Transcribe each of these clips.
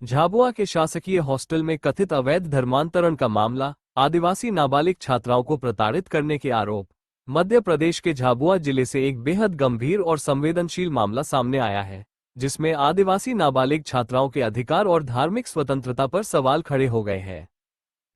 झाबुआ के शासकीय हॉस्टल में कथित अवैध धर्मांतरण का मामला, आदिवासी नाबालिग छात्राओं को प्रताड़ित करने के आरोप। मध्य प्रदेश के झाबुआ जिले से एक बेहद गंभीर और संवेदनशील मामला सामने आया है, जिसमें आदिवासी नाबालिग छात्राओं के अधिकार और धार्मिक स्वतंत्रता पर सवाल खड़े हो गए हैं।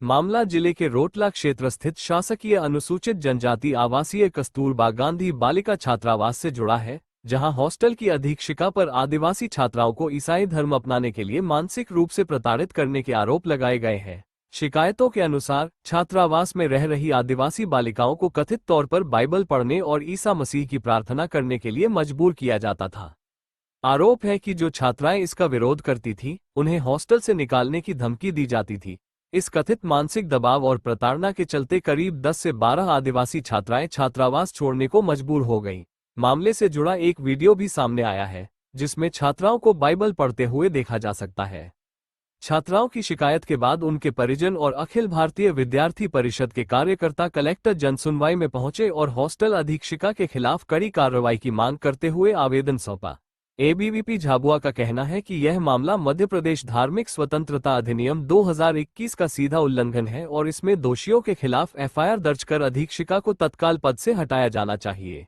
मामला जिले के रोटला क्षेत्र स्थित शासकीय अनुसूचित जनजाति आवासीय कस्तूरबा गांधी बालिका छात्रावास से जुड़ा है, जहां हॉस्टल की अधीक्षिका पर आदिवासी छात्राओं को ईसाई धर्म अपनाने के लिए मानसिक रूप से प्रताड़ित करने के आरोप लगाए गए हैं। शिकायतों के अनुसार छात्रावास में रह रही आदिवासी बालिकाओं को कथित तौर पर बाइबल पढ़ने और ईसा मसीह की प्रार्थना करने के लिए मजबूर किया जाता था। आरोप है कि जो छात्राएं इसका विरोध करती थीं, उन्हें हॉस्टल से निकालने की धमकी दी जाती थी। इस कथित मानसिक दबाव और प्रताड़ना के चलते करीब 10 से 12 आदिवासी छात्राएं छात्रावास छोड़ने को मजबूर हो गईं। मामले से जुड़ा एक वीडियो भी सामने आया है, जिसमें छात्राओं को बाइबल पढ़ते हुए देखा जा सकता है। छात्राओं की शिकायत के बाद उनके परिजन और अखिल भारतीय विद्यार्थी परिषद के कार्यकर्ता कलेक्टर जनसुनवाई में पहुंचे और हॉस्टल अधीक्षिका के खिलाफ कड़ी कार्रवाई की मांग करते हुए आवेदन सौंपा। एबीवीपी झाबुआ का कहना है कि यह मामला मध्य प्रदेश धार्मिक स्वतंत्रता अधिनियम 2021 का सीधा उल्लंघन है और इसमें दोषियों के खिलाफ एफआईआर दर्ज कर अधीक्षिका को तत्काल पद से हटाया जाना चाहिए।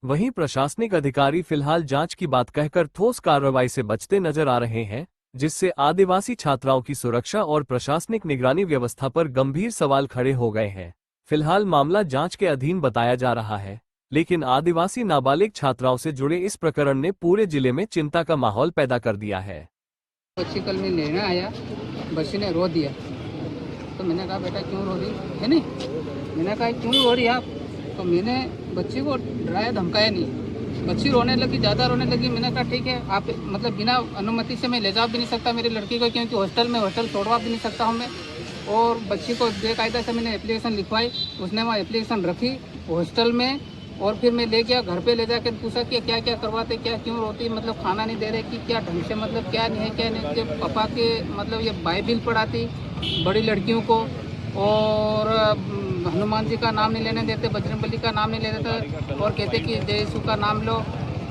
वहीं प्रशासनिक अधिकारी फिलहाल जांच की बात कहकर ठोस कार्रवाई से बचते नजर आ रहे हैं, जिससे आदिवासी छात्राओं की सुरक्षा और प्रशासनिक निगरानी व्यवस्था पर गंभीर सवाल खड़े हो गए हैं। फिलहाल मामला जांच के अधीन बताया जा रहा है, लेकिन आदिवासी नाबालिग छात्राओं से जुड़े इस प्रकरण ने पूरे जिले में चिंता का माहौल पैदा कर दिया है। बच्ची कल में लेने आया, बच्ची ने रो दिया, तो मैंने कहा बेटा क्यों रो रही है? नहीं, मैंने कहा क्यों रो रही आप? तो मैंने बच्ची को डराया धमकाया नहीं। बच्ची रोने लगी, ज़्यादा रोने लगी। मैंने कहा ठीक है, आप मतलब बिना अनुमति से मैं ले जा भी नहीं सकता मेरी लड़की को, क्योंकि हॉस्टल छोड़वा भी नहीं सकता हूँ मैं। और बच्ची को बेकायदा से मैंने एप्लीकेशन लिखवाई, उसने वहाँ एप्लीकेशन रखी हॉस्टल में, और फिर मैं ले गया घर पे, ले जाकर पूछा कि क्या क्या करवाते, क्या क्यों रोती, मतलब खाना नहीं दे रहे कि क्या ढंग से, मतलब क्या नहीं है क्या नहीं। कि पापा के मतलब ये बाइबिल पढ़ाती बड़ी लड़कियों को, और हनुमान जी का नाम नहीं लेने देते, बजरंगबली का नाम नहीं लेने देते, और कहते कि जय यीशु का नाम लो,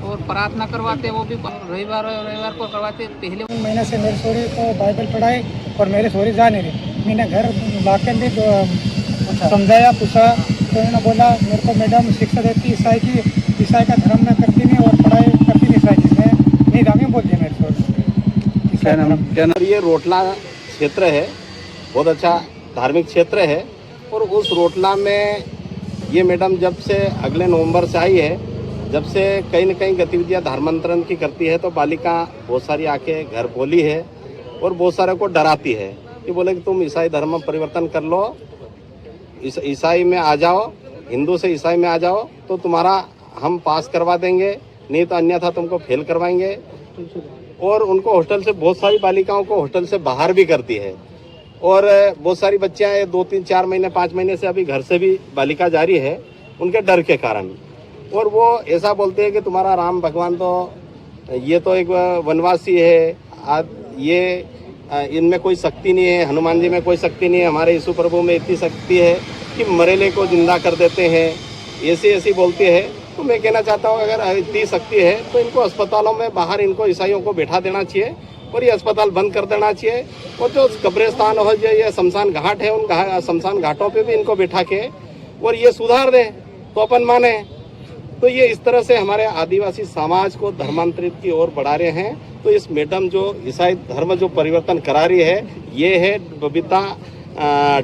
और प्रार्थना करवाते, वो भी रविवार को करवाते। पहले महीने से मेरे सोरी को बाइबल पढ़ाई और मेरे सोरी जा नहीं रही। मैंने घर लाकर भी समझाया, पूछा, तो उन्होंने बोला मेरे को मैडम शिक्षा देती ईसाई का धर्म में करती नहीं और पढ़ाई करती नहीं ईसाई की, मैं नहीं रामी बोल दिया मेरे को। ये रोटला क्षेत्र है, बहुत अच्छा धार्मिक क्षेत्र है, और उस रोटला में ये मैडम जब से अगले नवंबर से आई है, जब से कहीं न कहीं गतिविधियां धर्मांतरण की करती है, तो बालिका बहुत सारी आके घर बोली है और बहुत सारे को डराती है कि बोले कि तुम ईसाई धर्म में परिवर्तन कर लो, ईसाई में आ जाओ, हिंदू से ईसाई में आ जाओ तो तुम्हारा हम पास करवा देंगे, नहीं तो अन्यथा तुमको फेल करवाएंगे। और उनको हॉस्टल से, बहुत सारी बालिकाओं को हॉस्टल से बाहर भी करती है, और बहुत सारी बच्चियां 2, 3, 4 महीने 5 महीने से अभी घर से भी बालिका जारी है उनके डर के कारण। और वो ऐसा बोलते हैं कि तुम्हारा राम भगवान तो ये तो एक वनवासी है, ये इनमें कोई शक्ति नहीं है, हनुमान जी में कोई शक्ति नहीं है, हमारे यीशु प्रभु में इतनी शक्ति है कि मरेले को जिंदा कर देते हैं, ऐसी बोलती है। तो मैं कहना चाहता हूँ अगर इतनी शक्ति है तो इनको अस्पतालों में बाहर इनको ईसाइयों को बैठा देना चाहिए और ये अस्पताल बंद कर देना चाहिए। और जो कब्रिस्तान हो जाए, ये शमशान घाट है, उन शमशान घाटों पे भी इनको बैठा के और ये सुधार दें तो अपन माने। तो ये इस तरह से हमारे आदिवासी समाज को धर्मांतरित की ओर बढ़ा रहे हैं। तो इस मैडम जो ईसाई धर्म जो परिवर्तन करा रही है, ये है बबीता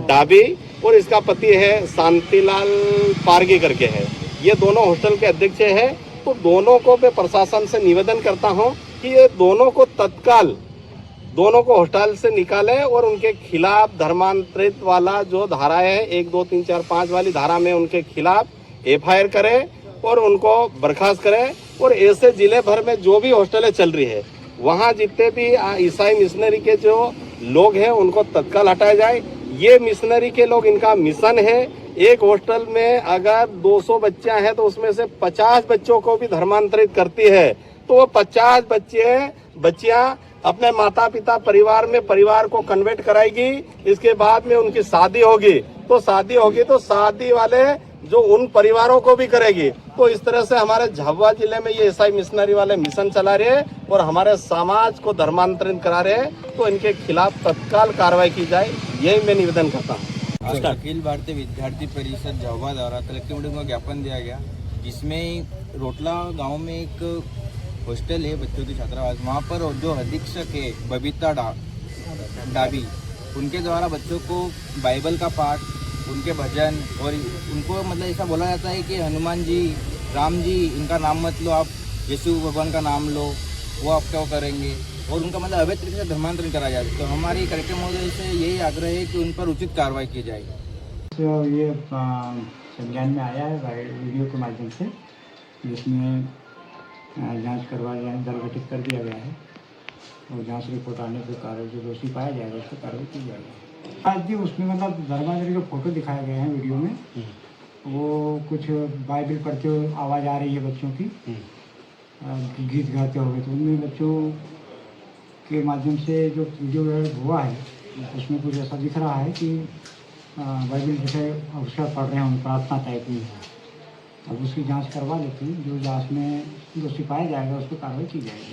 डाबी, और इसका पति है शांतिलाल पारगी करके है। ये दोनों हॉस्टल के अध्यक्ष है। तो दोनों को मैं प्रशासन से निवेदन करता हूं कि ये दोनों को तत्काल दोनों को हॉस्टल से निकाले और उनके खिलाफ धर्मांतरित वाला जो धाराएं है 1, 2, 3, 4, 5 वाली धारा में उनके खिलाफ एफआईआर करे और उनको बर्खास्त करे। और ऐसे जिले भर में जो भी हॉस्टलें चल रही है, वहाँ जितने भी ईसाई मिशनरी के जो लोग हैं उनको तत्काल हटाया जाए। ये मिशनरी के लोग, इनका मिशन है। एक हॉस्टल में अगर 200 बच्चियां हैं तो उसमें से 50 बच्चों को भी धर्मांतरित करती है। तो वो 50 बच्चियां अपने माता पिता परिवार को कन्वर्ट कराएगी। इसके बाद में उनकी शादी होगी तो शादी वाले जो उन परिवारों को भी करेगी। तो इस तरह से हमारे झाबुआ जिले में ये ईसाई मिशनरी वाले मिशन चला रहे हैं और हमारे समाज को धर्मांतरित करा रहे हैं, तो इनके खिलाफ तत्काल कार्रवाई की जाए, यही मैं निवेदन करता हूँ। आज अखिल भारतीय विद्यार्थी परिषद झाबुआ द्वारा कलेक्टर मीटिंग में ज्ञापन दिया गया, जिसमें रोटला गांव में एक हॉस्टल है बच्चों की छात्रावास, वहाँ पर जो अधीक्षक है बबीता डाबी, उनके द्वारा बच्चों को बाइबल का पाठ, उनके भजन और उनको मतलब ऐसा बोला जाता है कि हनुमान जी, राम जी, इनका नाम मत लो, आप यीशु भगवान का नाम लो, वो आप क्या करेंगे, और उनका मतलब अवैध तरीके से धर्मांतरण करा जाए। तो हमारी कलेक्टर महोदय से यही आग्रह है कि उन पर उचित कार्रवाई की जाए। तो ये संज्ञान में आया है वीडियो के माध्यम से, जिसमें जांच करवा दल गठित कर दिया गया है और जांच रिपोर्ट आने पर कार्रवाई जो दोषी पाया जाएगा उस पर कार्रवाई की जाएगी। आज जी उसमें मतलब धर्मांतरण के फोटो दिखाए गए हैं वीडियो में, वो कुछ बाइबल पढ़ते हुए आवाज़ आ रही है बच्चों की, गीत गाते हुए, तो उनमें बच्चों के माध्यम से जो वीडियो वायरल हुआ है उसमें कुछ ऐसा दिख रहा है कि बाइबल जैसे अवसर पढ़ रहे हैं, प्रार्थना टाइप में। अब उसकी जांच करवा लेते हैं, जो जांच में दोषी पाया जाएगा उस पर कार्रवाई की जाएगी।